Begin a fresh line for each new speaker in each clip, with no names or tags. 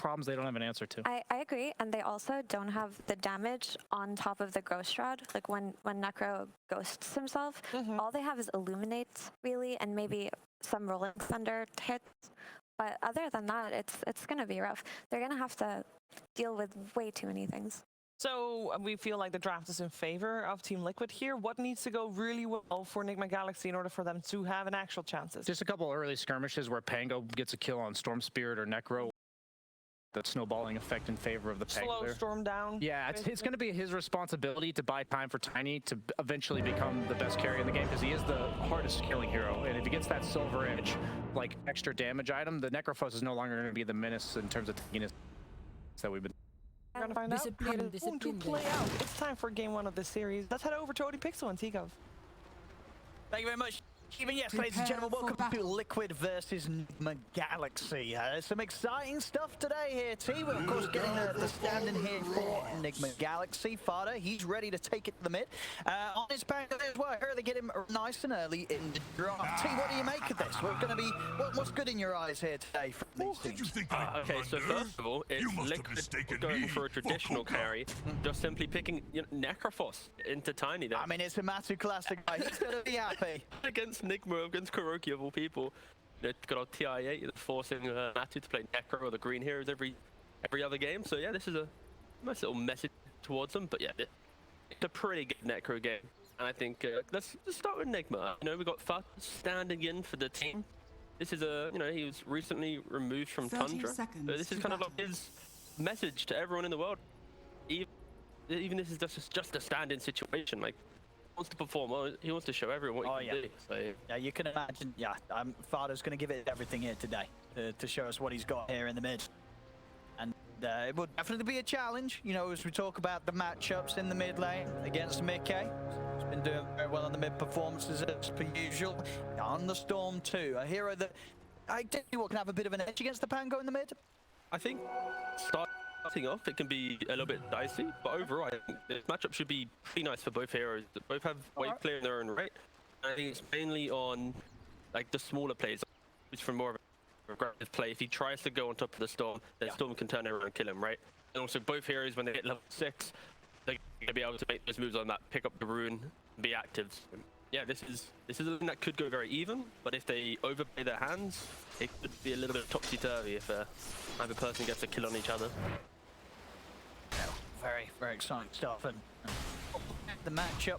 problems they don't have an answer to.
I agree, and they also don't have the damage on top of the Ghost Shroud. Like when Necro ghosts himself, all they have is Illuminate, really, and maybe some Rolling Thunder hits. But other than that, it's going to be rough. They're going to have to deal with way too many things.
So we feel like the draft is in favor of Team Liquid here. What needs to go really well for Enigma Galaxy in order for them to have an actual chances?
Just a couple early skirmishes where Pango gets a kill on Storm Spirit or Necro. The snowballing effect in favor of the
Slow
Pango.
Storm down.
Yeah, it's going to be his responsibility to buy time for Tiny to eventually become the best carry in the game, because he is the hardest killing hero. And if he gets that Silver Edge, like extra damage item, the Necrophos is no longer going to be the menace in terms of tankiness that we've been.
We're gonna find out how it's going to play out. It's time for game 1 of this series. Let's head over to ODPixel and Tikov.
Thank you very much. Even yes, ladies and gentlemen, welcome to Liquid versus Enigma Galaxy. Some exciting stuff today here, team. We're of course getting the Standin here for Enigma Galaxy. Fata, he's ready to take it to the mid. On his back as well, here they get him nice and early in the draft. T, what do you make of this? What's good in your eyes here today from these teams?
Okay, so first of all, it's Liquid going for a traditional carry, just simply picking Necrophos into Tiny there.
I mean, it's a Matu classic. He's going to be happy.
Against Enigma, against Kuroki of all people. It's got our TI8 that's forcing Matu to play Necro or the green heroes every other game. So yeah, this is a nice little message towards them. But yeah, it's a pretty good Necro game. And I think let's start with Enigma. You know, we've got Fata standing in for the team. This is he was recently removed from Tundra. So this is kind of like his message to everyone in the world. Even this is just a stand-in situation. Like, wants to perform. He wants to show everyone what he can do. So
yeah, you can imagine. Yeah, Fata's going to give it everything here today to show us what he's got here in the mid. And it would definitely be a challenge, you know, as we talk about the matchups in the mid lane against Mickey. He's been doing very well on the mid performances as per usual. On the Storm too, a hero that I think can have a bit of an edge against the Pango in the mid.
I think starting off, it can be a little bit dicey, but overall, I think this matchup should be pretty nice for both heroes. Both have wave clear in their own right. I think it's mainly on like the smaller plays, which from more of a aggressive play. If he tries to go on top of the Storm, then Storm can turn over and kill him, right? And also both heroes, when they hit level 6, they're gonna be able to make those moves on that, pick up the rune, and be active. Yeah, this is a thing that could go very even, but if they overplay their hands, it could be a little bit topsy-turvy if either person gets a kill on each other.
Very, very exciting stuff. And the matchup,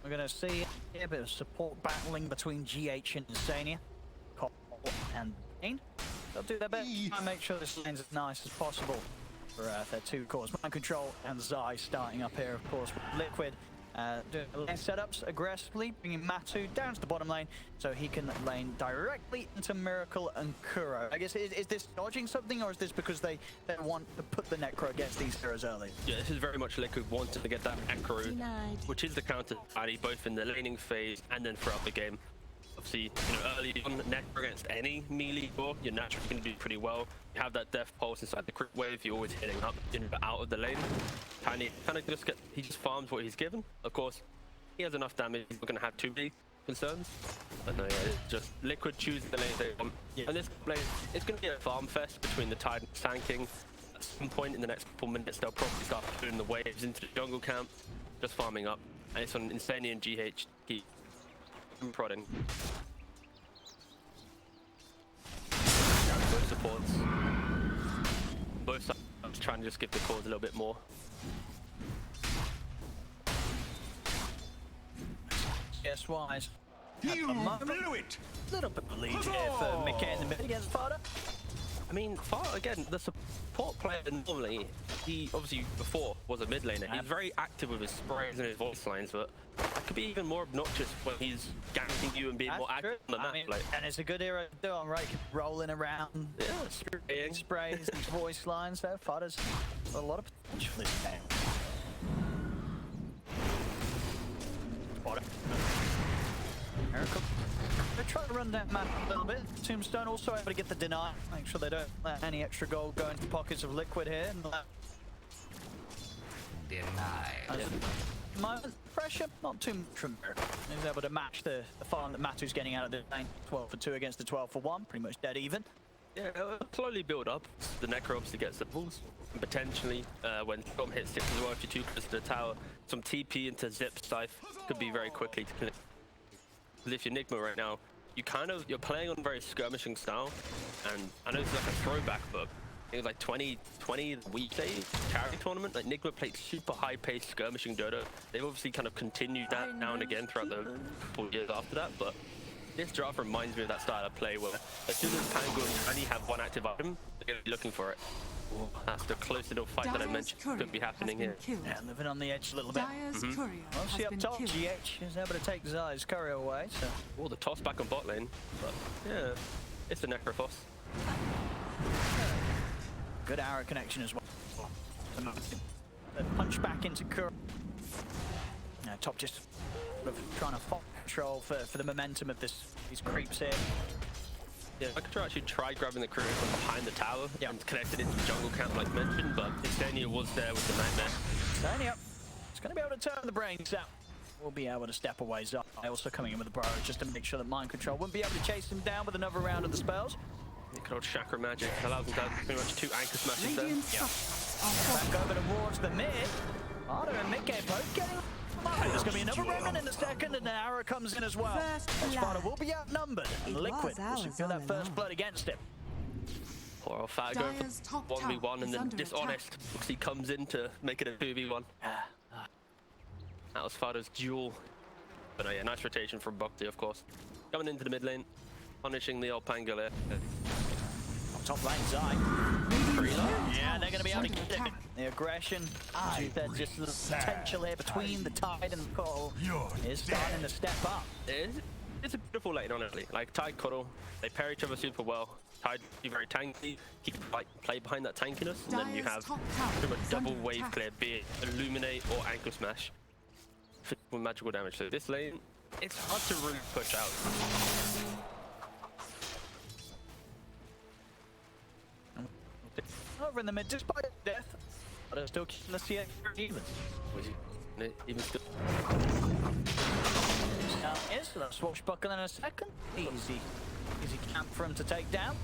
we're going to see a bit of support battling between GH and Insania. Cole and Bane. They'll do their best to make sure this lane's as nice as possible for their two cores. Mind Control and Zai starting up here, of course, with Liquid. Doing lane setups aggressively, bringing Matu down to the bottom lane so he can lane directly into Miracle and Kuro. I guess, is this dodging something, or is this because they want to put the Necro against these heroes early?
Yeah, this is very much Liquid wanting to get that Necro, which is the counter party, both in the laning phase and then throughout the game. Obviously, you know, early on, Necro against any melee core, you're naturally going to do pretty well. You have that death pulse inside the crit wave, you're always hitting up out of the lane. Tiny kind of he just farms what he's given. Of course, he has enough damage, he's not going to have too many concerns. But no, yeah, it's just Liquid choosing the lane they want. And this lane, it's going to be a farm fest between the Tide and Tanking. At some point in the next couple minutes, they'll probably start putting the waves into the jungle camp, just farming up. And it's on Insania and GH keep prodding. Both supports. Both sides trying to just give the cause a little bit more.
Yes, wise.
You blew it!
A little bit of lead here for Mickey in the mid against Fata.
I mean, Fata, again, the support player normally, he obviously before was a mid laner. He's very active with his sprays and his voice lines, but that could be even more obnoxious when he's ganking you and being more active on the map.
And it's a good hero to do on, right? Rolling around, spraying sprays and voice lines there. Fata's a lot of potential for this game. Miracle. They're trying to run that map a little bit. Tombstone also able to get the deny. Make sure they don't let any extra gold go into the pockets of Liquid here. Deny. Pressure, not too much from Miracle. He's able to match the farm that Matu's getting out of the lane. 12 for 2 against the 12 for 1. Pretty much dead even.
Yeah, it'll slowly build up. The Necro obviously gets the balls. And potentially, when Storm hits 6 as well, if you're too close to the tower, some TP into Zip Scythe could be very quickly to connect. Because if you're Nigma right now, you're playing on a very skirmishing style. And I know it's like a throwback, but it was like 2020 weekday charity tournament. Like Nigma played super high-paced skirmishing Dota. They've obviously kind of continued that now and again throughout the couple years after that, but this draft reminds me of that style of play where as soon as Pango and Tiny have one active item, they're going to be looking for it. That's the close little fight that I mentioned could be happening here.
Yeah, living on the edge a little bit. Mostly up top, GH is able to take Zai's courier away, so...
Oh, the toss back on bot lane, but yeah, it's the Necrophos.
Good arrow connection as well. The punch back into Kur. Top just sort of trying to control for the momentum of these creeps here.
Yeah, I could actually try grabbing the crew from behind the tower and connect it into the jungle camp like mentioned, but Istania was there with the nightmare.
Istania is going to be able to turn the brains out. We'll be able to step away. Zai also coming in with the burrow just to make sure that mind control wouldn't be able to chase him down with another round of the spells.
Good old chakra magic allows him to have pretty much 2 anchor smashes there.
Back over towards the mid. Fata and mid game both getting. There's going to be another remnant in a second, and an arrow comes in as well. Fata will be outnumbered, and Liquid will secure that first blood against him.
Poor old Fata going for 1v1, and then Dishonest he comes in to make it a 2v1. That was Fata's duel. But yeah, nice rotation from Bhakti, of course. Coming into the mid lane, punishing the old Pangolier.
Top lane, Zai. Yeah, they're going to be able to get it. The aggression, just the potential here between the Tide and the Coral is starting to step up.
It's a beautiful lane, honestly. Like, Tide, Coral, they pair each other super well. Tide be very tanky, he can play behind that tankiness, and then you have pretty much double wave clear, be it Illuminate or Ankle Smash with magical damage. So this lane, it's hard to really push out.
Over in the mid, despite death, but still keeping the CA even.
Even still.
Now is the swashbuckle in a second. Easy camp for him to take down.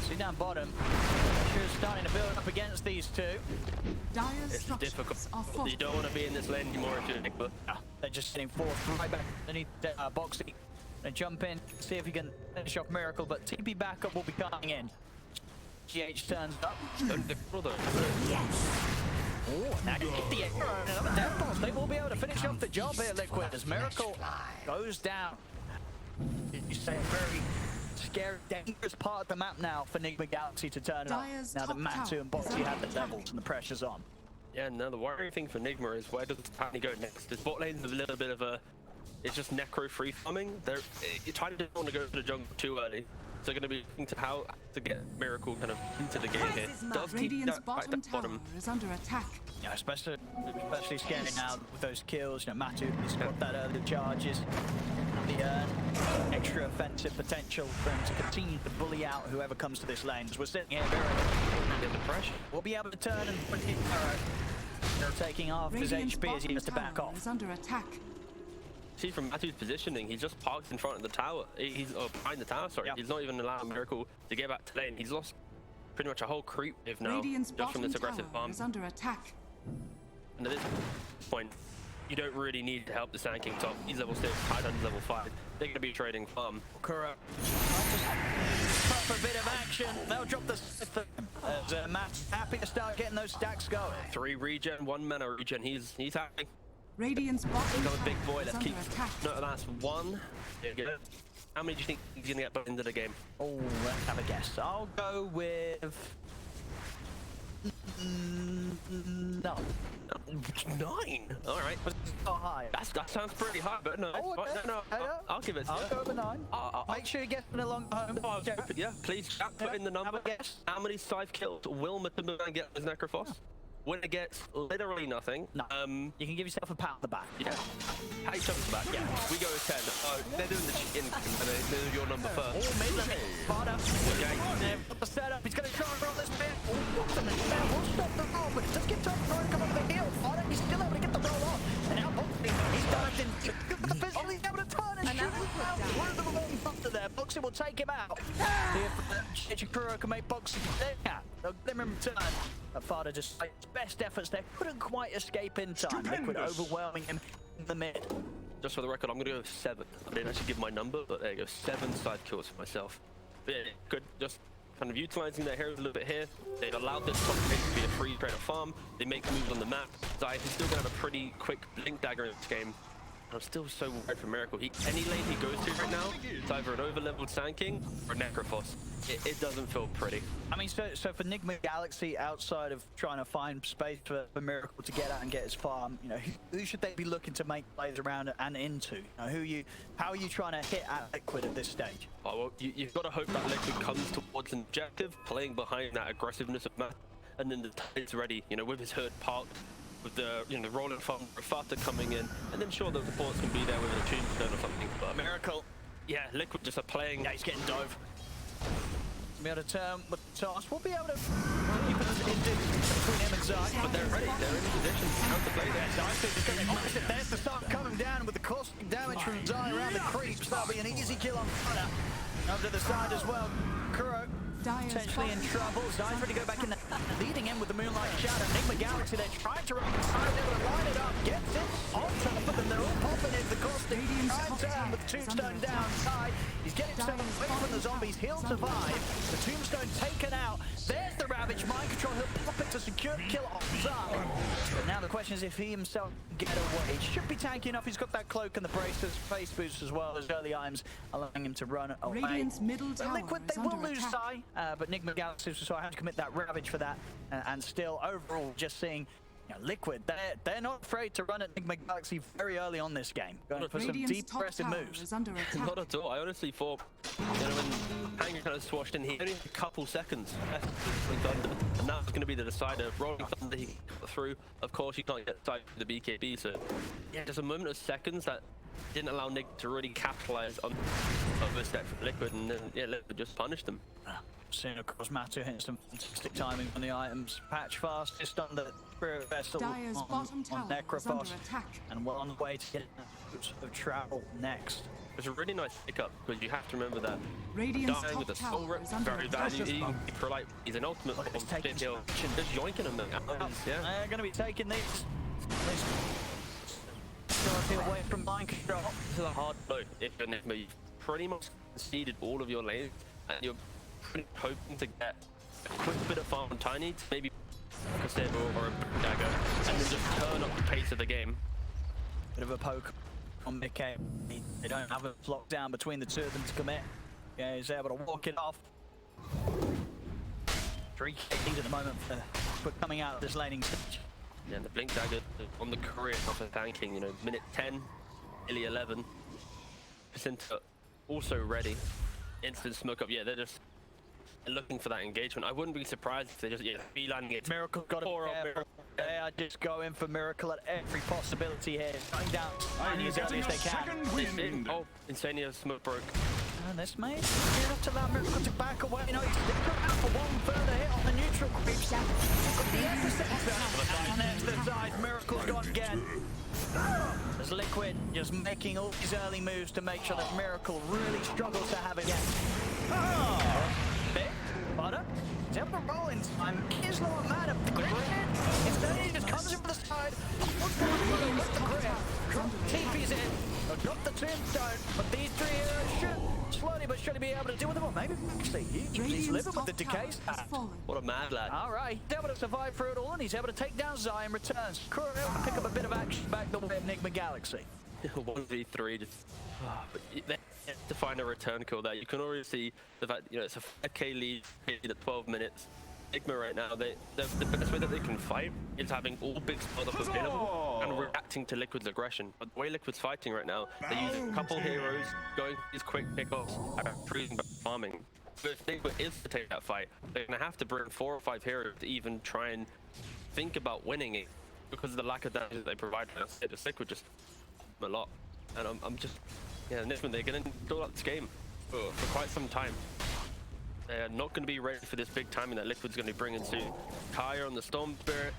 See down bottom. Pressure's starting to build up against these two.
It's difficult. You don't want to be in this lane anymore if you're Nigma.
They're just sitting forth right back underneath Boxy. And jump in, see if he can finish off Miracle, but TP backup will be coming in. GH turns up.
Yes.
Oh, now get the arrow and another death boss. They will be able to finish off the job here, Liquid, as Miracle goes down. You say a very scary, dangerous part of the map now for Nigma Galaxy to turn it up. Now that Matu and Boxy have the levels and the pressure's on.
Yeah, no, the worrying thing for Nigma is where does Tiny go next? This bot lane's a little bit of a... It's just Necro free farming. Tiny didn't want to go to the jungle too early. So they're going to be looking to how to get Miracle kind of into the game here. Does keep that bottom
is under attack.
Yeah, especially scary now with those kills. You know, Matu has got that early charges. The extra offensive potential for him to continue to bully out whoever comes to this lane. As we're sitting here, very pressure. We'll be able to turn and put it taking half his HP as he has to back off.
Is under attack.
See from Matu's positioning, he's just parked in front of the tower. He's behind the tower, sorry. Yep. He's not even allowing Miracle to get back to lane. He's lost pretty much a whole creep wave now just from this aggressive farm.
Is under attack.
And at this point, you don't really need to help the Sand King top. He's level 6, Titan's level 5. They're going to be trading farm.
Correct. Proper bit of action. They'll drop the Matt's happy to start getting those stacks going.
3 regen, 1 mana regen. He's happy.
Radiant's bottom
got a big boy. Let's keep.
attack.
No, that's 1. How many do you think he's going to get back into the game?
Oh, let's have a guess. I'll go with... No.
9. All right.
Not high.
That sounds pretty high, but no.
Oh, okay.
No. I'll give it.
I'll go with 9. Make sure you get it along home.
Yeah, please put in the number.
Have a guess.
How many scythe kills will Matu get with his Necrophos? When it gets literally nothing.
No. You can give yourself a pat on the back.
Yeah. Pat yourself on the back. Yeah. We go with 10. Oh, they're doing the chicken. They're your number first.
Oh, mid lane. Fata.
Okay.
The setup. He's going to try and roll this bit. Oh, what's the next man? We'll stop the roll, but just get time to try and come up the hill. Fata, he's still able to get the roll on. And now Boxy, he's dived in. He's able to turn and shoot. Through the wrong button there. Boxy will they'll take him out. See if Necro can make boxing. They'll get him in return. But Fata just his best efforts there. Couldn't quite escape in time. Liquid overwhelming him in the mid.
Just for the record, I'm going to go with 7. I didn't actually give my number, but there you go. 7 side kills for myself. But yeah, good. Just kind of utilizing their heroes a little bit here. They've allowed this top pick to be a free trade farm. They make moves on the map. Zai is still going to have a pretty quick blink dagger in this game. I'm still so worried for Miracle. Any lane he goes to right now, it's either an over-leveled Sand King or Necrophos. It doesn't feel pretty.
I mean, so for Enigma Galaxy, outside of trying to find space for Miracle to get out and get his farm, you know, who should they be looking to make plays around and into? You know, how are you trying to hit at Liquid at this stage?
Oh, well, you've got to hope that Liquid comes towards an objective, playing behind that aggressiveness of Matu, and then the tide's ready, you know, with his hood parked, with the, you know, the rolling farm, Fata coming in, and then sure the supports can be there with a tombstone or something. But Miracle, yeah, Liquid just are playing.
Yeah, he's getting dove. Be able to turn with the toss. We'll be able to keep it between him and Zai.
But they're ready. They're in position to play there.
Zai is going to mash it. There's the start coming down with the caustic damage from Zai around the creeps. That'll be an easy kill on Fata. Up to the side as well. Kuro potentially in trouble. Zai's ready to go back in there, leading in with the Moonlight Shadow. Enigma Galaxy, they're trying to run inside, able to line it up, gets it on top of them. They're all popping in the caustic. Trying to turn with the tombstone down side. He's getting himself away from the zombies. He'll survive. The tombstone taken out. There's the Ravage. Mind control. He'll pop it to secure the kill on Zai. But now the question is if he himself can get away. He should be tanky enough. He's got that cloak and the braces, face boost as well as early items, allowing him to run away.
Radiant's middle tower
Liquid,
is
they will
under
lose
attack.
Zai. But Enigma Galaxy, so I have to commit that Ravage for that. And still, overall, just seeing, you know, Liquid, they're not afraid to run at Enigma Galaxy very early on this game. Going for some
Radiant's
deep,
top
aggressive
tower
moves.
is under attack.
Not at all. I honestly thought, you know, when Hanger kind of swashed in, he only had a couple seconds left with Thunder, and that's going to be the decider. Rolling Thunder, he got through. Of course, you can't get side the BKB, so yeah, just a moment of seconds that didn't allow Nick to really capitalize on this step from Liquid, and then yeah, Liquid just punished them.
Soon, of course, Matu hitting some fantastic timing on the items. Patch fast, just on the Spirit Vessel
Dire's bottom
on
tower is under
Necrophos,
attack.
and we're on the way to get of travel next.
It's a really nice pickup because you have to remember that
Radiant's
dying
top
with a soul
tower
rip,
is under
very
attack.
valuable. He's an ultimate
Look at this taking
heal.
action.
Just yoinking him out. Yeah.
They're going to be taking these. Away from mind control.
This is a hard blow. If you're Necro, you've pretty much conceded all of your lanes, and you're pretty hoping to get a quick bit of farm on Tiny to maybe a Saber or a dagger, and then just turn up the pace of the game.
Bit of a poke on Mickey. They don't have it locked down between the two of them to commit. Yeah, he's able to walk it off. 3k lead at the moment for coming out of this laning stage.
Yeah, and the Blink Dagger on the career of tanking, you know, minute 10, nearly 11. Jacinta also ready. Instant smoke up. Yeah, they're just looking for that engagement. I wouldn't be surprised if they just beelining it.
Miracle got it. They are just going for Miracle at every possibility here. Going down as early as they can.
Oh, Insania smoke broke.
And this may be enough to allow Miracle to back away. You know, he's sticking out for one further hit on the neutral creeps. Got the epicenter. And there's the dive. Miracle's gone again. There's Liquid just making all these early moves to make sure that Miracle really struggles to have again. Bit, Butter, he's able to roll in time. He's not mad at the grip. Instead, he just comes in from the side. Looks for the grip. TP's in. Got the tombstone, but these three heroes should slowly but surely be able to deal with them. Or maybe actually he's living with the decay.
What a mad lad.
All right, he's able to survive through it all, and he's able to take down Zai in returns. Kuro able to pick up a bit of action back the way of Enigma Galaxy.
1v3, just but they have to find a return kill there. You can already see the fact, you know, it's a 5k lead at 12 minutes. Enigma right now, the best way that they can fight is having all big spots up available and reacting to Liquid's aggression. But the way Liquid's fighting right now, they're using a couple heroes, going for these quick pickoffs, and freezing by farming. But if Enigma is to take that fight, they're going to have to bring 4 or 5 heroes to even try and think about winning it because of the lack of damage that they provide. This Liquid just a lot, and I'm just, yeah, Nishman, they're going to go out this game for quite some time. They're not going to be ready for this big timing that Liquid's going to be bringing soon. Kaya on the Storm Spirit.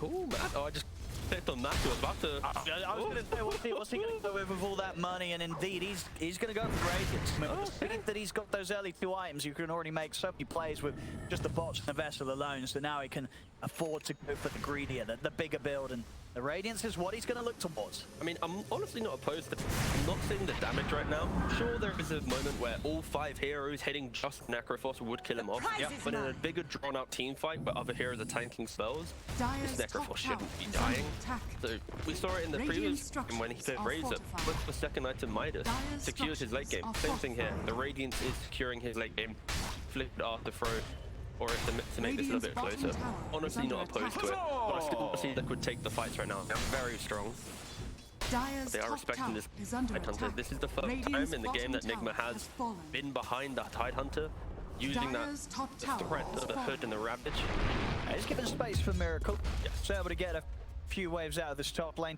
Oh man, oh, I just Picked on Matu. Was about to.
I was going to say, what's he going to go with all that money? And indeed, he's going to go for Radiance. I mean, with the speed that he's got those early 2 items, you can already make so many plays with just the bots and the vessel alone. So now he can afford to go for the greedier, the bigger build. And the Radiance is what he's going to look towards.
I mean, I'm honestly not opposed to. I'm not seeing the damage right now. Sure, there is a moment where all 5 heroes hitting just Necrophos would kill him off. But in a bigger, drawn-out team fight where other heroes are tanking spells, this Necrophos shouldn't be dying. So we saw it in the previous game when he put Razor, went for second item Midas, secured his late game. Same thing here. The Radiance is securing his late game. Flipped after throw. Or if to make this a little bit closer. Honestly not opposed to it, but I still see Liquid take the fights right now. They're very strong. They are respecting this Tidehunter. This is the first time in the game that Nigma has been behind the Tidehunter, using that threat of the Hood and the Ravage.
He's given space for Miracle. Yes. So able to get a few waves out of this top lane.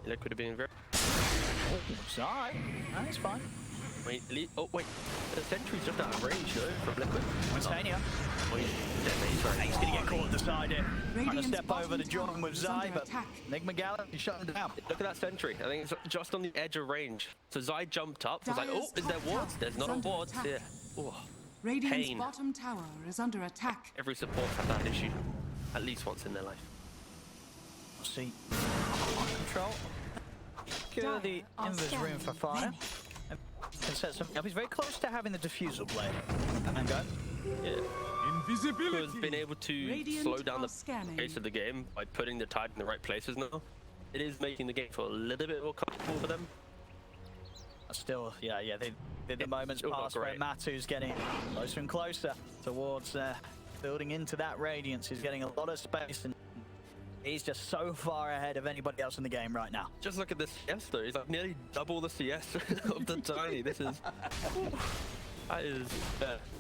Liquid have been very...
It's alright. That's fine.
Wait, oh wait, the sentry's just out of range, no, from Liquid.
Stania.
Oh,
He's going to get caught at the side here. Trying to step over to join with Zai, but Nigma Galaxy shut him down.
Look at that sentry. I think it's just on the edge of range. So Zai jumped up. Was like, oh, is there wards? There's not a ward. Yeah. Oh,
Radiant's
pain.
bottom tower is under attack.
Every support has that issue, at least once in their life.
We'll see. Control. Secure the invis room for Fata. Can set something up. He's very close to having the diffusal blade. And then go.
Yeah.
Invisibility.
Who's been able to slow down the pace of the game by putting the Tide in the right places now. It is making the game feel a little bit more comfortable for them.
Still, yeah, the moments pass where Matu's getting closer and closer towards building into that Radiance. He's getting a lot of space and he's just so far ahead of anybody else in the game right now.
Just look at this CS though. He's like nearly double the CS of the Tiny. This is... That is...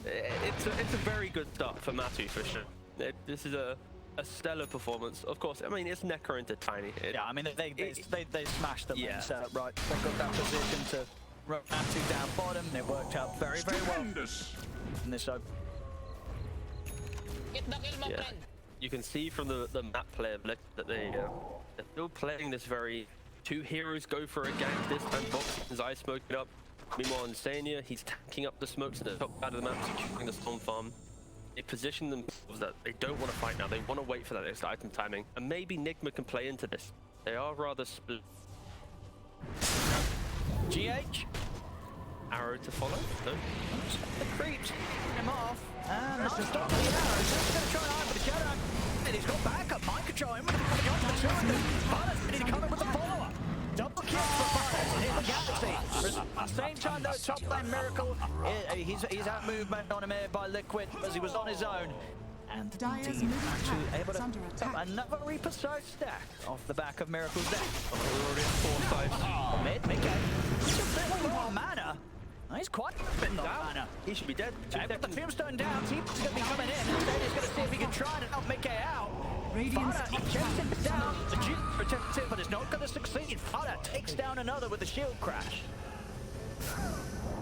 it's a very good start for Matu for sure. This is a stellar performance. Of course, I mean, it's Necro into Tiny.
Yeah, I mean, they smashed the lane setup right. They got that position to run Matu down bottom and it worked out very, very well in this open.
Yeah. You can see from the map player that they're still playing this very 2 heroes go for a gank this time. Box Zai smoke it up. Meanwhile, Insania, he's tanking up the smokes at the top side of the map, securing the storm farm. They position themselves that they don't want to fight now. They want to wait for that next item timing, and maybe Nigma can play into this. They are rather split.
GH.
Arrow to follow. No.
The creeps him off. And not stop the arrow. Just going to try and eye for the shadow. And he's got backup. Mind control him with the two of them. Fata's ready to come in with the follow-up. Double kill for Fata in the Galaxy. At the same time, though, top lane Miracle. He's out movement on him here by Liquid as he was on his own. And indeed, Matu able to pick up another Reaper side stack off the back of Miracle's deck.
Already at 4 sides.
Mid game. He's a bit more mana. He's quite a bit more mana.
He should be dead.
But the tombstone down, Team's going to be coming in. Instead, he's going to see if he can try to help Mickey out. Fata, he chases him down. The Duke protects him, but it's not going to succeed. Fata takes down another with the shield crash.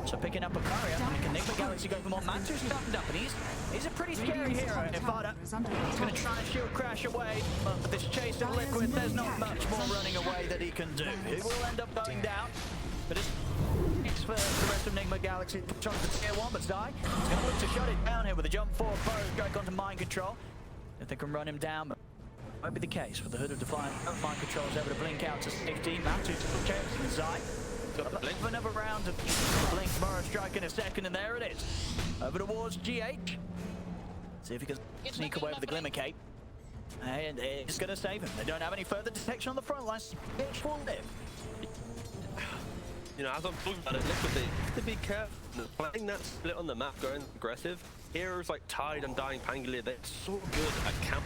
So picking up a courier, and Nigma Galaxy go for more. Matu's stunned up, and he's a pretty scary hero. And Fata, he's going to try and shield crash away, but with this chase of Liquid, there's not much more running away that he can do. He will end up going down, but it's for the rest of Nigma Galaxy. Trying to tier 1, but Zai is going to look to shut it down here with a jump forward pose, going onto mind control. If they can run him down, but won't be the case with the Hood of Defiant. Mind control is able to blink out to 16. Matu chasing Zai. Got to blink for another round of blink tomorrow strike in a second, and there it is. Over towards GH. See if he can sneak away with the Glimmer Cape. And it's going to save him. They don't have any further detection on the front line. GH will live.
You know, as I'm talking about it, Liquid, they have to be careful. Playing that split on the map, going aggressive. Heroes like Tide and Dying Pangolier, they're so good at camp.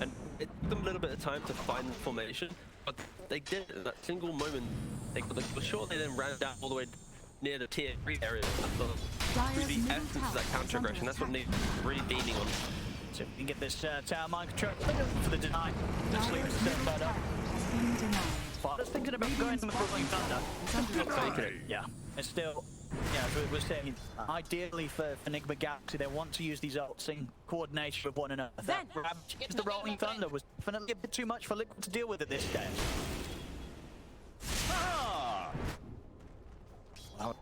And it took them a little bit of time to find the formation, but they did it in that single moment. They were sure they then ran down all the way near the tier 3 area. Through the essence of that counter aggression, that's what they're really leaning on.
So we can get this tower mind control for the deny. Just leave it set that up. Fata's thinking about going to the Thunder.
Faking it.
Yeah, it's still Yeah, as we're saying, ideally for Enigma Galaxy, they want to use these ults in coordination with one another. That Ravage against the Rolling Thunder was definitely a bit too much for Liquid to deal with at this stage.
Wow. I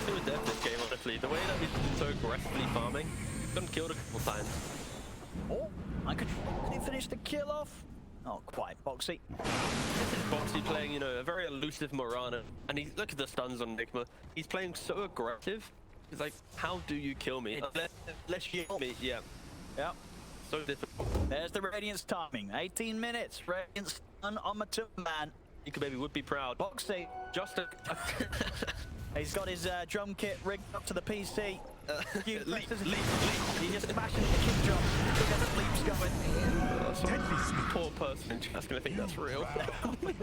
think with Dev this game, honestly, the way that he's been so aggressively farming, he's gotten killed a couple times.
Oh, I could finish the kill off. Not quite, Boxy.
This is Boxy playing, you know, a very elusive Morana, and he's look at the stuns on Enigma. He's playing so aggressive. He's like, how do you kill me? Unless you kill me, yeah.
Yep.
So difficult.
There's the Radiant's timing. 18 minutes. Radiant's stun on Matu, man.
Ika Baby would be proud.
Boxy.
Just a...
He's got his drum kit rigged up to the PC.
Leap.
He just smashing the kick drum. Look at the leaps going.
Poor person in chat's gonna think that's real.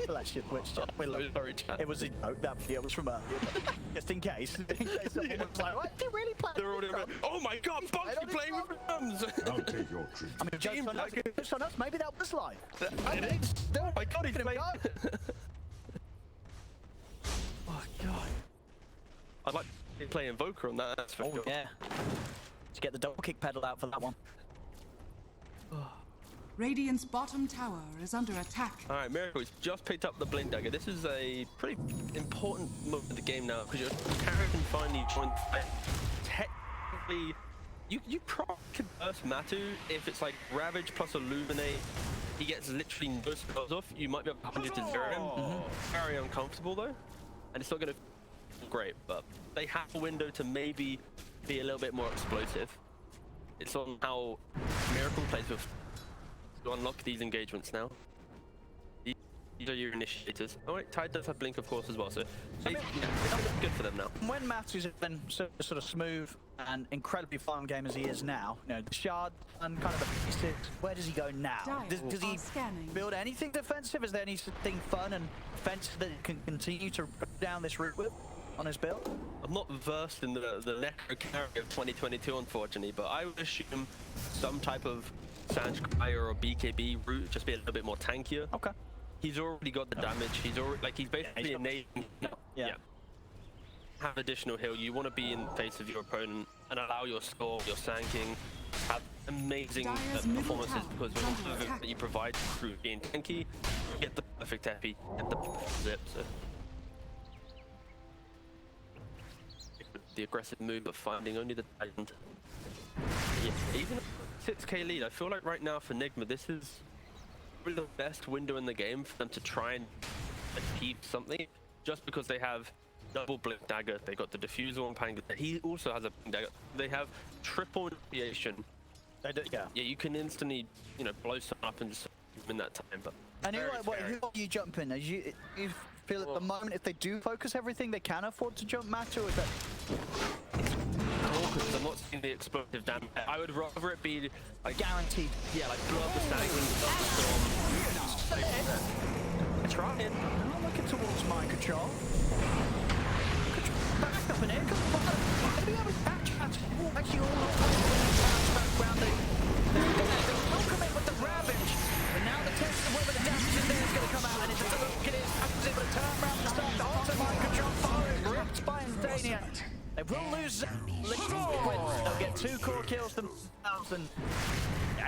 Bless you, Twitch chat. We're
So sorry, chat.
It was a joke. That video was from earlier. Just in case. In case someone was like, what? Did he really play?
They're all like, oh my god, Boxy playing with drums!
I'll take your treat.
I mean, jokes on us, maybe that was live.
It is. Oh my god, he's playing. Oh god. I'd like to play Invoker on that, that's for sure.
Yeah. Let's get the double kick pedal out for that one.
Radiant's bottom tower is under attack.
Alright, Miracle's just picked up the Blink Dagger. This is a pretty important moment of the game now, because your character can finally join the fight. Technically, you probably could burst Matu if it's like Ravage plus Illuminate. He gets literally no spells off. You might be able to 100 to 0 him. Very uncomfortable though. And it's not going to feel great, but they have a window to maybe be a little bit more explosive. It's on how Miracle plays with to unlock these engagements now. These are your initiators. Oh wait, Tide does have Blink of course as well, so it's good for them now.
When Matu's been so sort of smooth and incredibly fun game as he is now, you know, the shard and kind of the basics, where does he go now? Does he build anything defensive? Is there anything fun and offensive that he can continue to go down this route with on his build?
I'm not versed in the Necro carry of 2022 unfortunately, but I would assume some type of Sanj Cryer or BKB route, just be a little bit more tankier.
Okay.
He's already got the damage. He's already he's basically innate. Yeah. Have additional heal. You want to be in face of your opponent and allow your score, your Sand King, have amazing performances because of all that you provide through being tanky. You get the perfect epi, get the zip. So the aggressive move of finding only the diamond. Yeah, even 6k lead. I feel like right now for Enigma, this is the best window in the game for them to try and achieve something, just because they have double Blink Dagger, they got the Diffusal on Pang, he also has a Blink Dagger, they have triple initiation.
They do, yeah.
Yeah, you can instantly, you know, blow someone up and just in that time, but
and who are you jumping? As you feel at the moment, if they do focus everything, they can afford to jump Matu, or is that...
I'm not seeing the explosive damage. I would rather it be like
guaranteed.
Yeah, like blow up the Standin, blow up the storm.
It's right. I'm looking towards mind control. Back up in here. Come on. Maybe have a patch. Actually, all back around the. Don't commit with the Ravage. But now the test of whether the damage in there is going to come out, and it's just a look at it. Happens able to turn around and start the auto mind control. Ripped by Standin. They will lose Liquid. They'll get 2 core kills themselves, and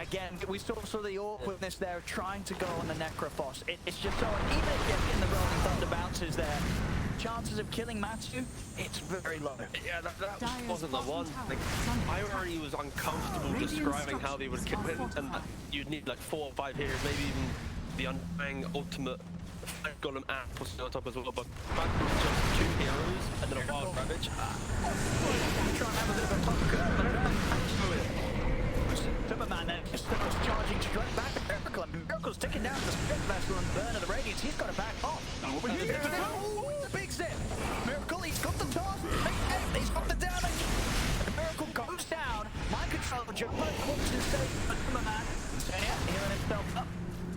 again, we still saw the awkwardness there of trying to go on the Necrophos. It's just so, even if you're getting the Rolling Thunder bounces there, chances of killing Matu, it's very low.
Yeah, that wasn't the one. Like, I already was uncomfortable describing how they would kill him, and you'd need like 4 or 5 heroes, maybe even the Undying ultimate Golem app was on top as well, but Matu was just 2 heroes and then a Wild Ravage.
Try and have a bit of a punk Timberman then just charging straight back at Miracle, and Miracle's ticking down the Spit Vessel and Burn of the Radiance. He's got to back off. Over here! Big zip! Miracle, he's got the toss! He's got the damage! And Miracle goes down. Mind control, Jumbo wants to save Timberman. Senia healing himself up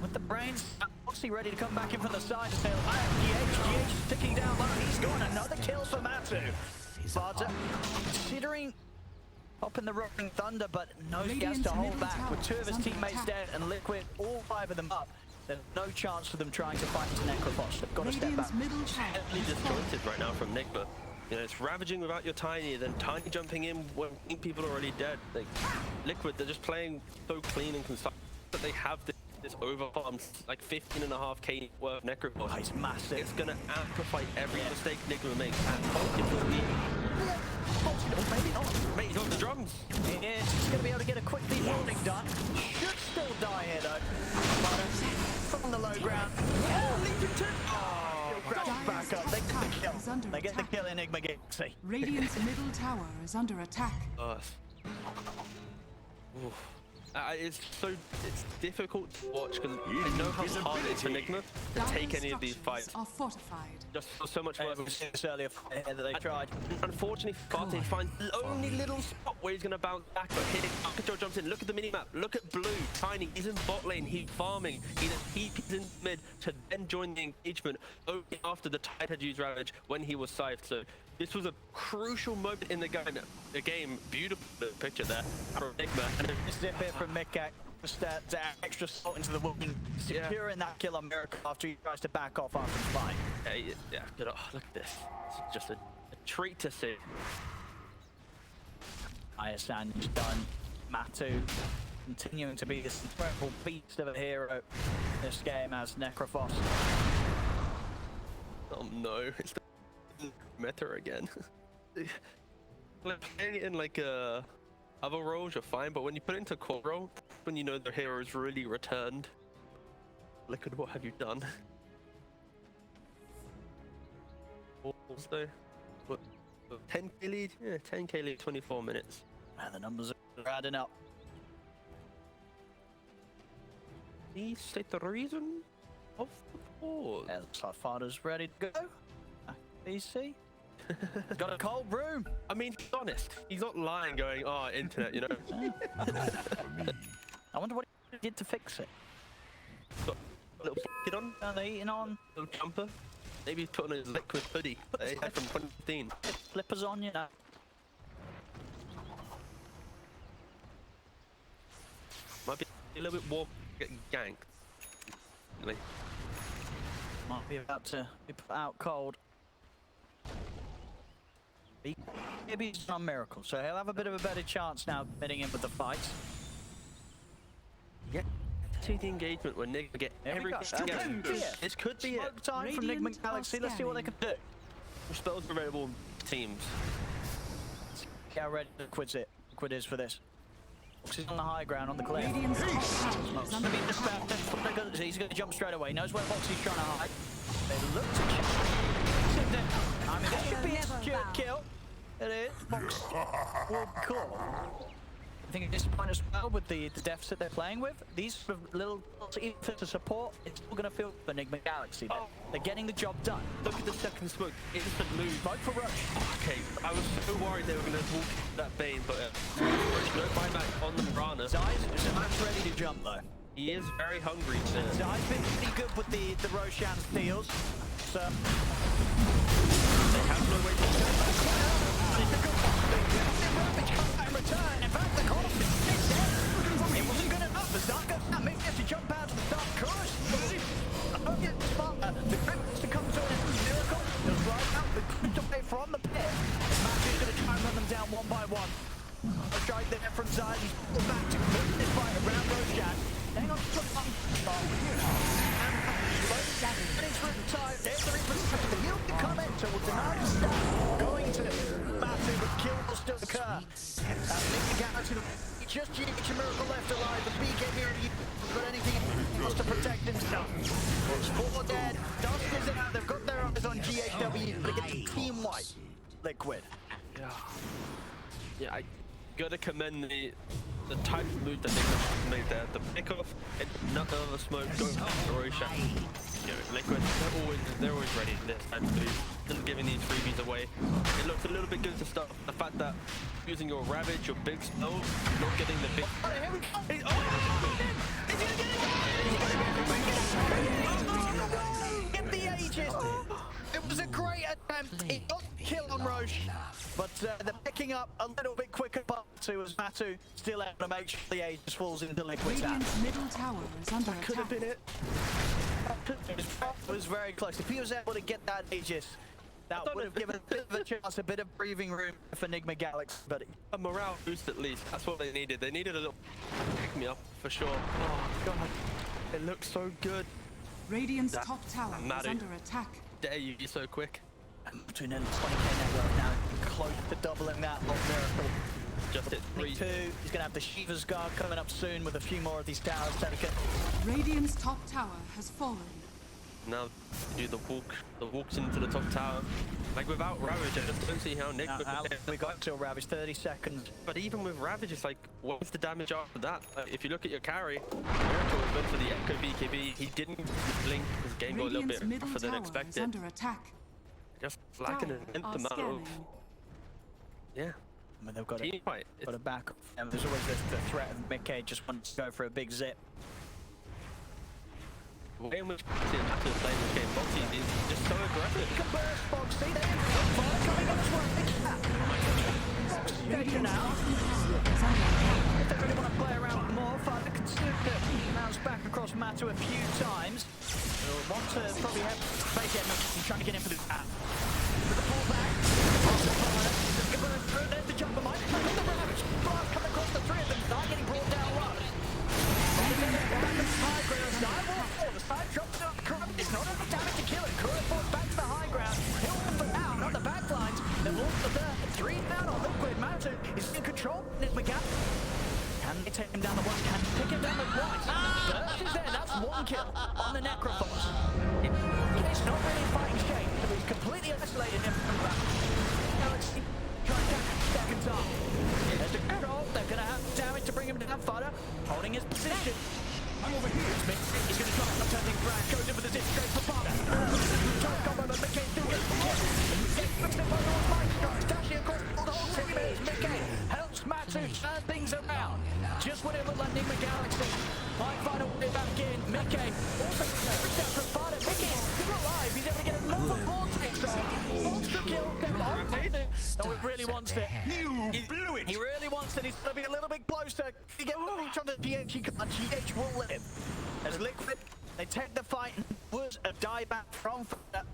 with the brains. Foxy ready to come back in from the side to say, GH is ticking down low. He's got another kill for Matu. Fata considering popping the Rolling Thunder, but knows he has to hold back with 2 of his teammates dead and Liquid, all 5 of them up. There's no chance for them trying to fight into Necrophos. They've got to step back.
Heavily disjointed right now from Enigma. You know, it's ravaging without your Tiny, then Tiny jumping in when people are already dead. Like, Liquid, they're just playing so clean and concise that they have this overfarmed, like 15.5k worth Necro.
Oh, he's massive.
It's gonna amplify every mistake Nigma makes, and ultimately,
Maybe not.
mate, he's on the drums.
He's going to be able to get a quick de-holding done. Should still die here, though. From the low ground. Crash back up. They get the kill. They get the kill, Enigma Galaxy.
Radiant's middle tower is under attack.
It's difficult to watch because I know how hard it is for Enigma to take any of these fights.
Are fortified.
Just so much work.
We've seen this earlier fight here that they tried.
Unfortunately, Fata finds the only little spot where he's going to bounce back, but here, Control jumps in. Look at the minimap. Look at Blue. Tiny. He's in bot lane. He's farming. He's in mid to then join the engagement only after the Tide had used Ravage when he was scythed. So this was a crucial moment in the game. Beautiful picture there for Enigma. And
Zip here from Mikak. Just add extra salt into the wound, securing that kill on Miracle after he tries to back off after the fight.
Yeah, good. Oh, look at this. It's just a treat to see.
Ayasan is done. Matu continuing to be this incredible beast of a hero in this game as Necrophos.
Oh no, it's the meta again. Playing it in like other roles are fine, but when you put it into core role, when you know the hero is really returned. Liquid, what have you done? Also, what, 10k lead? Yeah, 10k lead, 24 minutes.
And the numbers are adding up.
Please state the reason of the pause.
Yeah, looks like Fata's ready to go. DC. Got a cold room.
I mean, he's honest. He's not lying going, oh, internet, you know.
I wonder what he did to fix it.
Got a little kid on,
Are they eating on?
little jumper. Maybe he's put on his Liquid hoodie that he had from 2015.
Flippers on, you know.
Might be a little bit warm, getting ganked. Really.
Might be about to be put out cold. Maybe he's on Miracle, so he'll have a bit of a better chance now fitting in with the fights.
Yeah. To the engagement when Nick get everything together. This could be it.
Smoke time from Enigma Galaxy. Let's see what they can do.
Spells are available teams.
See how ready Liquid is for this. He's on the high ground on the cliff.
Radiant's top tower is under attack.
He's going to jump straight away. Knows where Foxy's trying to hide. They look to check. I mean, this should be a secure kill. It is. Fox will call. I think at this point as well, with the deficit they're playing with, these sort of little even to support, it's still going to feel for Enigma Galaxy. They're getting the job done.
Look at the second smoke. Instant move.
Smoke for Rush.
Okay, I was so worried they were going to walk that Bane, but no buyback on the Piranha.
Zai's ready to jump though.
He is very hungry today.
Zai's been pretty good with the Roshan steals. So
They have no way to get back.
return. In fact, the call is dead. It wasn't good enough. The Zaka manages to jump out of the dark course. The grip to come to a miracle. Just right out the grip away from the pit. Matu's going to try and run them down one by one. A strike there from Zai. He's pulled back to complete this fight around Roshan. Hang on to the There's the repercussion. The yield to commenter will deny the start. Going to Matu, but kill will still occur. Enigma Galaxy, just GH Miracle left alive. The BK here got anything else to protect himself. It's 4 dead. Dust is out. They've got their eyes on GHW. They get the team white. Liquid.
Yeah, I gotta commend the type of move that Nick made there. The pick off and nothing of the smoke going after Roshan. You know, Liquid, they're always ready for this type of move. Just giving these freebies away. It looks a little bit good to start. The fact that using your Ravage, your big spell, not getting the big.
Get the Aegis! It was a great attempt. It got the kill on Roche, but they're picking up a little bit quicker. But as Matu still able to make sure the Aegis falls into Liquid's hand.
Radiant's middle tower is under attack.
Could have been it.
It was very close. If he was able to get that Aegis, That would have given a bit of a chance, a bit of breathing room for Enigma Galaxy, but
A morale boost at least. That's what they needed. They needed a little pick-me-up for sure. Oh, God. It looks so good.
Radiant's
That-
top tower is
Matu.
under attack.
Dare you be so quick.
between nearly 20k network now, close to doubling that on Miracle.
Just hit 3.
2, he's going to have the Shiva's Guard coming up soon with a few more of these towers taken.
Radiant's top tower has fallen.
Now do the walks into the top tower. Like without Ravage, I just don't see how Nick would
We got till Ravage, 30 seconds.
But even with Ravage, it's like, what's the damage after that? Like, if you look at your carry, Miracle went for the Echo BKB. He didn't blink. His game got a little
Radiant's
bit
middle
rougher than
tower is
expected.
under attack.
Just lacking an
Dire are
immense amount of,
scanning.
yeah,
I mean, they've got
team fight.
a back. And there's always the threat of Mickey just wants to go for a big zip.
The way in which Matu is playing this game, Boxy is just so aggressive.
Burst Boxy, there. Fire coming up as well.
Radiant's
now.
bottom tower is under attack.
If they really want to play around more, Fata can slip the mouse back across Matu a few times. They'll want to probably have fake him and trying to get in for the tap. With the pullback, there's the jumper mic. Look at the Ravage. Blast coming across the three of them. Not getting brought down low. High ground. The side drops it up. It's not enough damage to kill it. Kura falls back to the high ground. He'll for now on the back lines. They've lost the third. 3 down on Liquid. Matu is in control. Nick Gap. Can they take him down the once? Can they take him down the twice? Burst is there. That's 1 kill on the Necro Force. It's not really a fighting shape. He's completely isolated him from that. Galaxy trying to second time. There's the control. They're going to have damage to bring him down. Fata holding his position. I'm over here. He's going to try something. Brad goes in for the zip straight for Fata. Trying to combo, but Mickey still gets the kill. Looks at one of those mic strikes. Dashing across all the whole 3 minutes. Mickey helps Matu turn things around. Just when it looked like Enigma Galaxy might find a way back in. Mickey also reached out for Fata. Mickey is still alive. He's able to get another vortex off. Monster kill. No, he really wants it.
You blew it!
He really wants it. He's going to be a little bit closer. He gets reach on the GH. He can't. GH will let him. As Liquid, they take the fight. Was a dieback from Fata.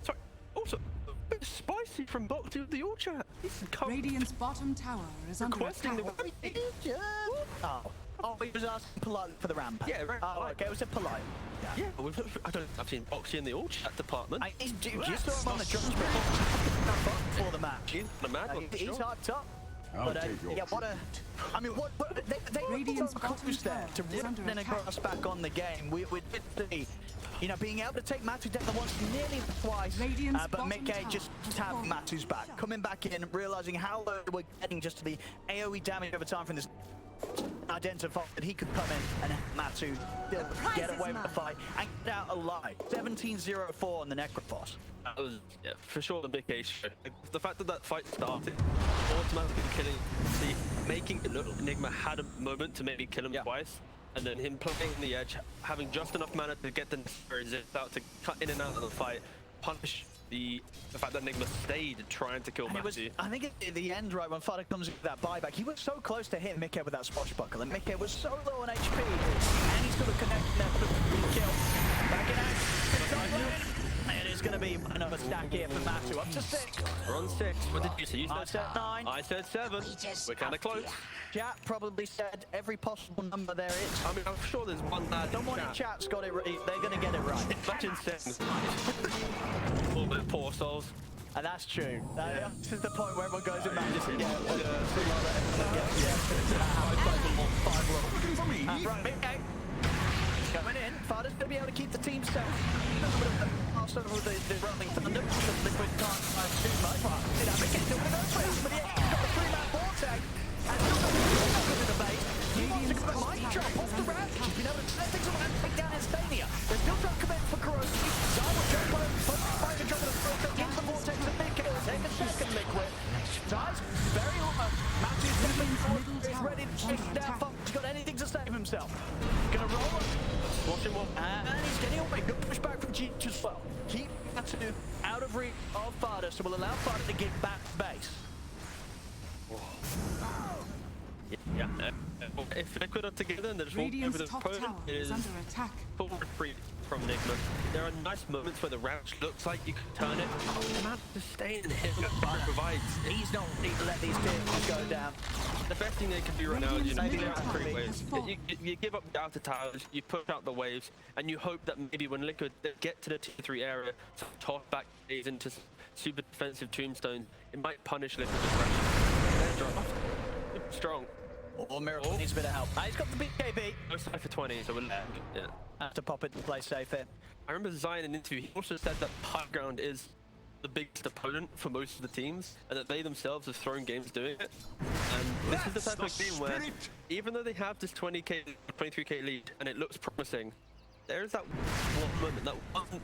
Sorry, also, a bit spicy from Boxy with the all chat. He's
Radiant's bottom tower is under
requesting
attack.
the
Oh, he was asking politely for the rampage.
Yeah, right.
Oh, okay, it was a polite.
Yeah, I've seen Boxy in the all chat department.
He's just on the jump for the match.
He's the mad one, for
He's
sure.
hyped up.
I'll
But
take your
yeah, what a... I mean, what they
Radiant's
were
bottom
close there
tower
to
is under
running
attack.
across back on the game. We did see, you know, being able to take Matu down once, nearly twice.
Radiant's
But
bottom
Mickey
tower
just
has
tapped
fallen.
Matu's back, coming back in, realizing how low we're getting just to the AoE damage over time from this. Identified that he could come in and Matu get away with the fight and get out alive. 17-0-4 on the Necrophos.
That was, yeah, for sure the big issue. Like, the fact that that fight started, automatically killing, making it look like Enigma had a moment to maybe kill him twice, and then him playing on the edge, having just enough mana to get the necessary zip out to cut in and out of the fight, punish the fact that Enigma stayed trying to kill
And it was,
Matu.
I think at the end, right, when Fata comes with that buyback, he was so close to hitting Mickey with that swashbuckle, and Mickey was so low on HP, and he's sort of connected there for the kill. Back in action. It is going to be another stack here for Matu, up to 6.
We're on 6. What did you say? You
I said 9.
I said 7. We're kind of close.
Chat probably said every possible number there is.
I mean, I'm sure there's one lad
Someone in chat's got it right. They're going to get it right.
Imagine 6. All the poor souls.
And that's true. This is the point where everyone goes and matches it.
Looking for me?
Right, Mickey. Coming in. Fata's going to be able to keep the team safe. Pass over the rolling thunder. Liquid can't too much. Mickey's still going to go for it. But yeah, he's got a 3-man vortex. And still got the base. He wants to come mic drop off the ramp. He's been able to set things around and take down Instania. They're still trying to come in for Kuroki. Zai will jump on him. Find a drop of the vortex into the vortex of Mickey. He'll take a second Liquid. Zai's very low. Matu's stepping forward. He's ready to chase down. He's got anything to save himself. He's going to roll it.
Watch him walk.
And he's getting away. Good pushback from GH as well. Keep Matu out of reach of Fata, so we'll allow Fata to get back to base.
Yeah. If Liquid are together and they're just walking over
Radiant's
the
top
opponent,
tower
it
is
is
under attack.
full retreat from Enigma. There are nice moments where the Ravage looks like you can turn it. The man just staying in him provides.
He's not need to let these teams go down.
The best thing they can do right now is, you know,
Radiant's
clear out
middle
3
tower
waves.
has fallen.
You give up the outer towers, you push out the waves, and you hope that maybe when Liquid they get to the tier 3 area, toss back waves into super defensive tombstones, it might punish Liquid aggression. They're strong.
Oh, Miracle needs a bit of help. He's got the BKB.
No side for 20, so we'll yeah.
Have to pop it to play safe here.
I remember Zion in an interview, he also said that high ground is the biggest opponent for most of the teams, and that they themselves have thrown games doing it. And this is the type of game where, even though they have this 20k, 23k lead, and it looks promising, there is that one moment, that one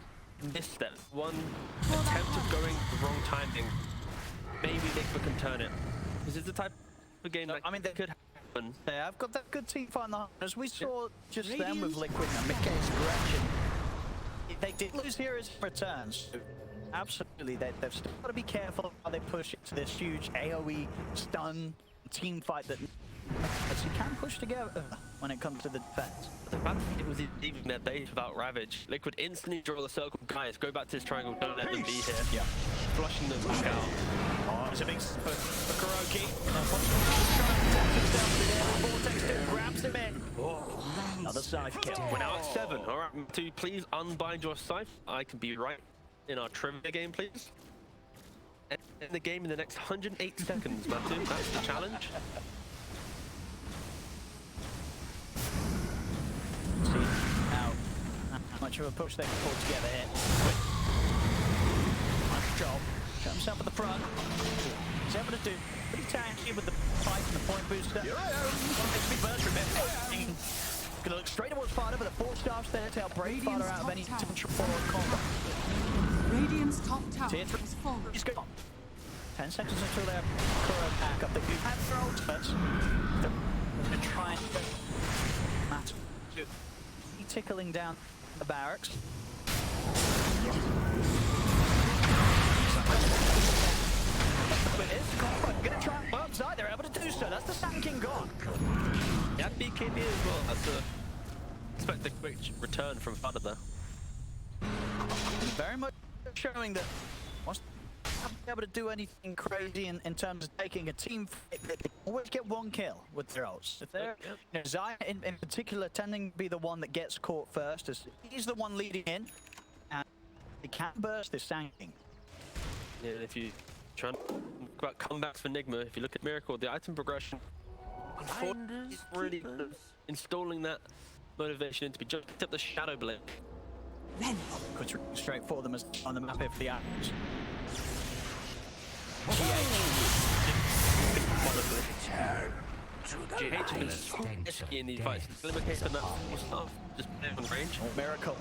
misstep, one attempt of going the wrong timing. Maybe Liquid can turn it. This is the type of game that
they
could happen.
Yeah, I've got that good team fight in the heart. As we saw just then with Liquid and Mickey's aggression, they did lose heroes in returns. So absolutely, they've still got to be careful how they push it to this huge AoE stun team fight that as you can push together when it comes to the defense.
The fact that it was even their base without Ravage, Liquid instantly draw the circle. Guys, go back to this triangle, don't let them be here.
Yeah.
Flushing them back out.
Oh, it's a big for Kuroki. Vortex grabs him in. Another scythe kill.
We're now at 7. All right, Matu, please unbind your scythe. I can be right in our trivia game, please. End the game in the next 108 seconds, Matu. That's the challenge.
See how much of a push they can pull together here. Nice job. Got himself at the front. He's able to do pretty tanky with the fight and the point booster. One HP burst, remember. Gonna look straight towards Fata, but the 4 staffs there to help break Fata out of any potential forward combat.
Radiant's top tower
Tier 3
has fallen.
is gone. 10 seconds until their Kuro back up. They do have their ultimates. They're trying to Matu tickling down the barracks. Gonna try and bomb side. They're able to do so. That's the Sand King gone.
Yeah, BKB as well. That's a expect a quick return from Fata there.
Very much showing that once they haven't been able to do anything crazy in terms of taking a team fight, they always get 1 kill with their ults. If they're, you know, Zion in particular tending to be the one that gets caught first, as he's the one leading in, and he can burst this Sand King.
Yeah, and if you try and talk about comebacks for Enigma, if you look at Miracle, the item progression, unfortunately, is really good at installing that motivation into just picked up the Shadow Blink.
It's straight for them as on the map here for the Arrows.
GH has been so risky in these fights. Limit on that full stuff, just on range.
Oh, Miracle.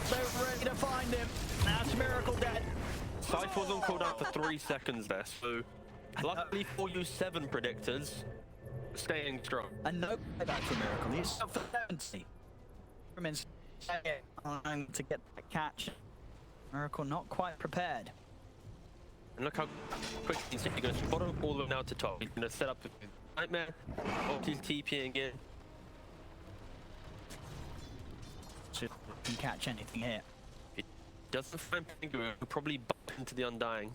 They're ready to find him. Now it's Miracle dead.
Scythe was on cooldown for 3 seconds there, so luckily for you 7 predictors, staying strong.
And no payback for Miracle. He's up for 70. From inside to get that catch. Miracle not quite prepared.
And look how quick he's going to bottom all of them now to top. He's going to set up a Nightmare, he's TPing in.
So can catch anything here.
If he doesn't find Penguin, he'll probably bump into the Undying.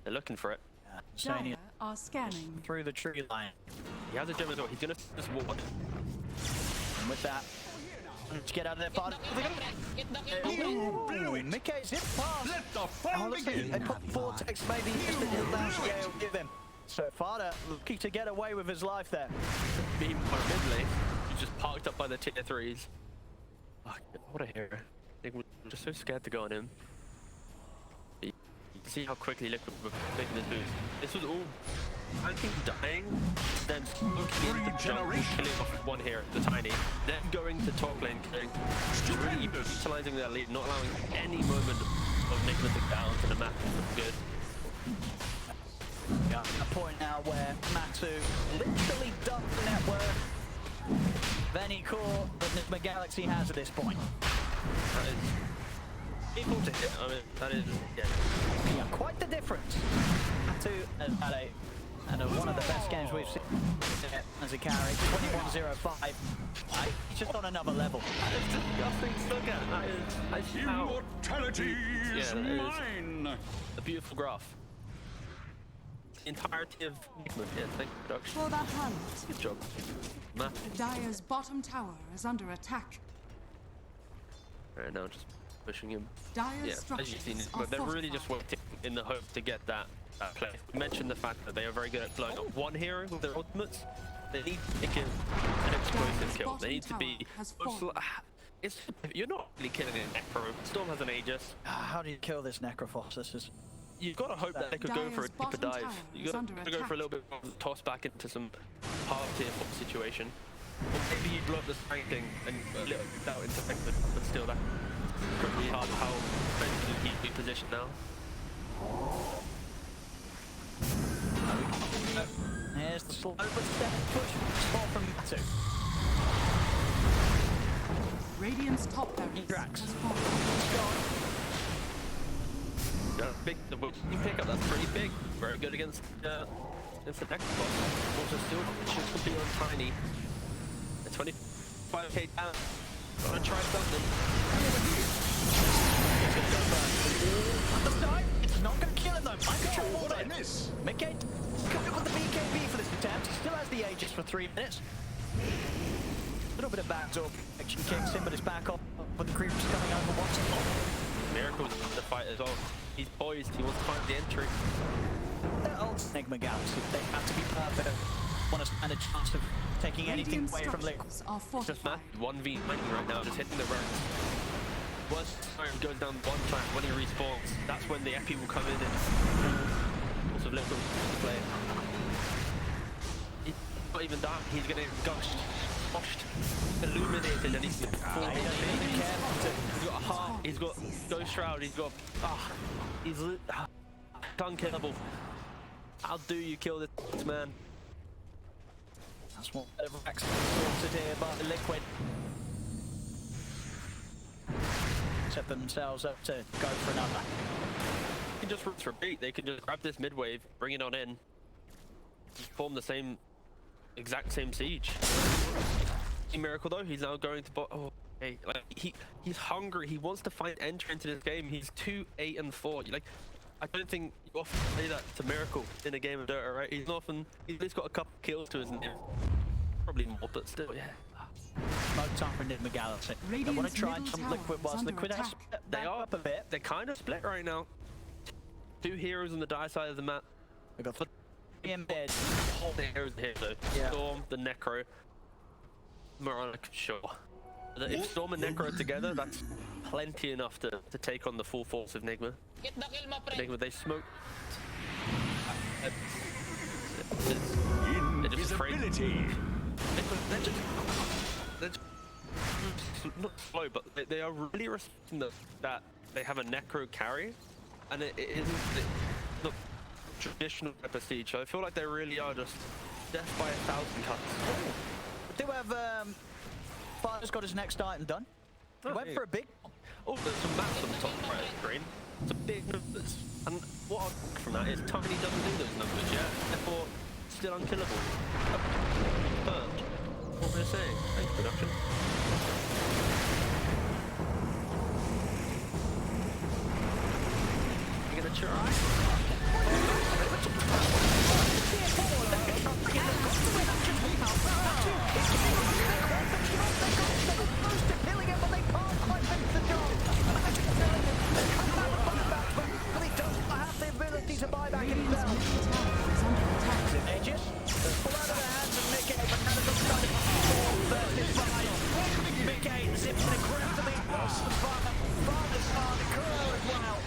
They're looking for it.
Dire are scanning.
Through the tree line.
He has a gem as well. He's going to just ward.
And with that, let's get out of there, Fata. Mickey's hit past.
Let the fun begin.
They put Vortex maybe just a little down scale give him. So Fata looking to get away with his life there.
Beam by mid lane. He's just parked up by the tier 3s. Oh, what a hero. We're just so scared to go on him. You can see how quickly Liquid were making this move. This was all I think dying, then looking into the jump, killing off one here, the Tiny, then going to top lane, killing, really utilizing their lead, not allowing any moment of Enigma to get out to the map. Good.
Yeah, a point now where Matu literally dumped the network of any core that Enigma Galaxy has at this point.
That is equal to hit. I mean, that is, yeah.
Yeah, quite the difference. Matu has had a And one of the best games we've seen as a carry. 21-0-5. He's just on another level.
It's disgusting to look at. That is how...
Immortality is mine.
A beautiful graph. The entirety of movement. Yeah, thank you, production.
For that hunt,
Good job. Matu.
Dire's bottom tower is under attack.
Right now, just pushing him.
Dire's
Yeah, as
structures
you've seen,
are
but they're really
fortified.
just waiting in the hope to get that play. We mentioned the fact that they are very good at blowing up one hero with their ultimates. They need to make an explosive kill. They need to be... It's, you're not really killing a Necro. Storm has an Aegis.
How do you kill this Necrophos? This is...
You've got to hope that they could go for a
Dire's
deeper
bottom
dive.
tower
You've
is
got
under
to go for a little bit more toss back into some hard tier 4 situation. Or maybe you blow up the Standin thing and a little bit out into Frankfurt, but still that's pretty hard how defensively he'd be positioned now.
Here's the slow but steady push. Spot from Matu.
Radiant's top barracks
Drax.
has fallen.
Big, the you pick up, that's pretty big. Very good against the next boss. Also still should be on Tiny. A 25k down. Gonna try something.
This time, it's not going to kill him though. Mind control
What
all
I
in.
miss?
Mickey coming with the BKB for this attempt. Still has the Aegis for 3 minutes. A little bit of backdoor action kicks him, but it's back off. But the creep's coming over once more.
Miracle's in the fight as well. He's poised, he wants to find the entry.
Their old Enigma Galaxy, they have to be perfect. Want to stand a chance of taking anything
Radiant
away from Liquid.
structures are
Just Matt,
fortified.
1v90 right now, just hitting the rounds. Once Iron goes down one track, when he respawns, that's when the Epi will come in and also Liquid to play. He's not even done, he's getting gushed, squashed, illuminated, and he's full He's got a heart, he's got Ghost Shroud, he's got... he's unkillable. How do you kill this man?
That's what Rex sorted here by the Liquid. Set themselves up to go for another.
They can just rinse repeat, they can just grab this mid-wave, bring it on in, form the exact same siege. Miracle though, he's now going to oh, hey, like he's hungry, he wants to find entry into this game. He's 2-8-4. Like, I don't think you often say that to Miracle in a game of Dota, right? He's at least got a couple kills to his name. Probably more, but still, yeah.
No time for Enigma Galaxy. They want to try and some Liquid whilst Liquid has they are up a bit.
They're kind of split right now. 2 heroes on the die side of the map.
They got in bed.
All the heroes here though.
Yeah.
Storm, the Necro. Moronic, sure. If Storm and Necro are together, that's plenty enough to take on the full force of Enigma. Enigma, they smoke. They're just afraid.
Invisibility.
They're just not slow, but they are really respecting that they have a Necro carry, and it isn't the traditional type of siege. So I feel like they really are just death by 1,000 cuts.
Do have Fata's got his next item done. He went for a big.
Oh, there's some maps on the top right of the screen. Some big numbers. And what I think from that is Tiny doesn't do those numbers yet, therefore still unkillable. Confirmed. What we're saying. Thanks, production. You're gonna try?
To buy back himself. Edges. Pull out of the hands of Mickey, but now they've got started. 4-35. Mickey zips the grab to the boss. Father's father, Crow as well.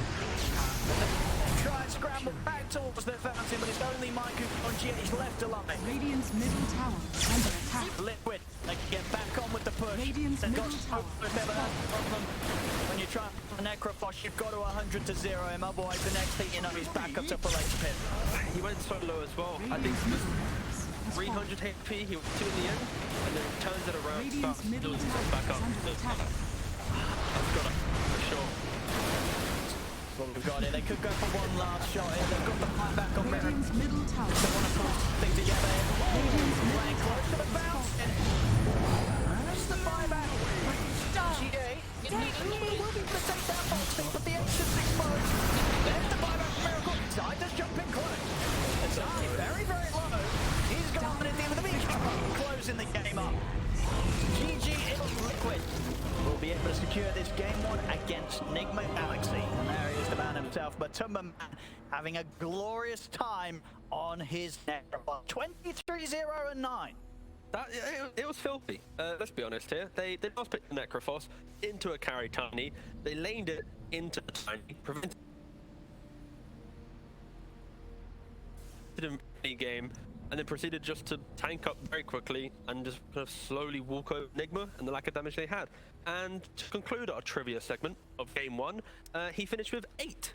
Try and scramble back towards their fountain, but it's only Mike on GH left alive.
Radiant's middle tower is under attack.
Liquid, they can get back on with the push.
Radiant's
They've got
middle
so
tower
much never heard from them. When you try a Necrophos, you've got to 100 to 0 him, otherwise the next thing you know he's back up to full HP.
He went so low as well. I think it was 300 HP, he was 2 in the end, and then turns it around,
Radiant's
starts
middle
building
tower
himself back
is
up.
under attack.
That's got it, for sure.
what we've got here. They could go for one last shot here. They've got the fight back on Mary.
Radiant's middle tower
They want to pull things together here.
Radiant's middle
Playing close to the bounce. That's the buyback. GA. Will be able to take that boxing, but the ancient's exposed. There's the buyback for Miracle. Tiger's jumping close. Azari very, very low. He's gone at the end of the beach. Closing the game up. GG Liquid will be able to secure this game one against Nigma Galaxy. And there he is, the man himself, but Tumba having a glorious time on his Necro. 23-0-9.
It was filthy. Let's be honest here. They lost pick the Necrophos into a carry Tiny. They laned it into the Tiny, prevented him any game, and then proceeded just to tank up very quickly and just kind of slowly walk over Enigma and the lack of damage they had. And to conclude our trivia segment of game one, he finished with 8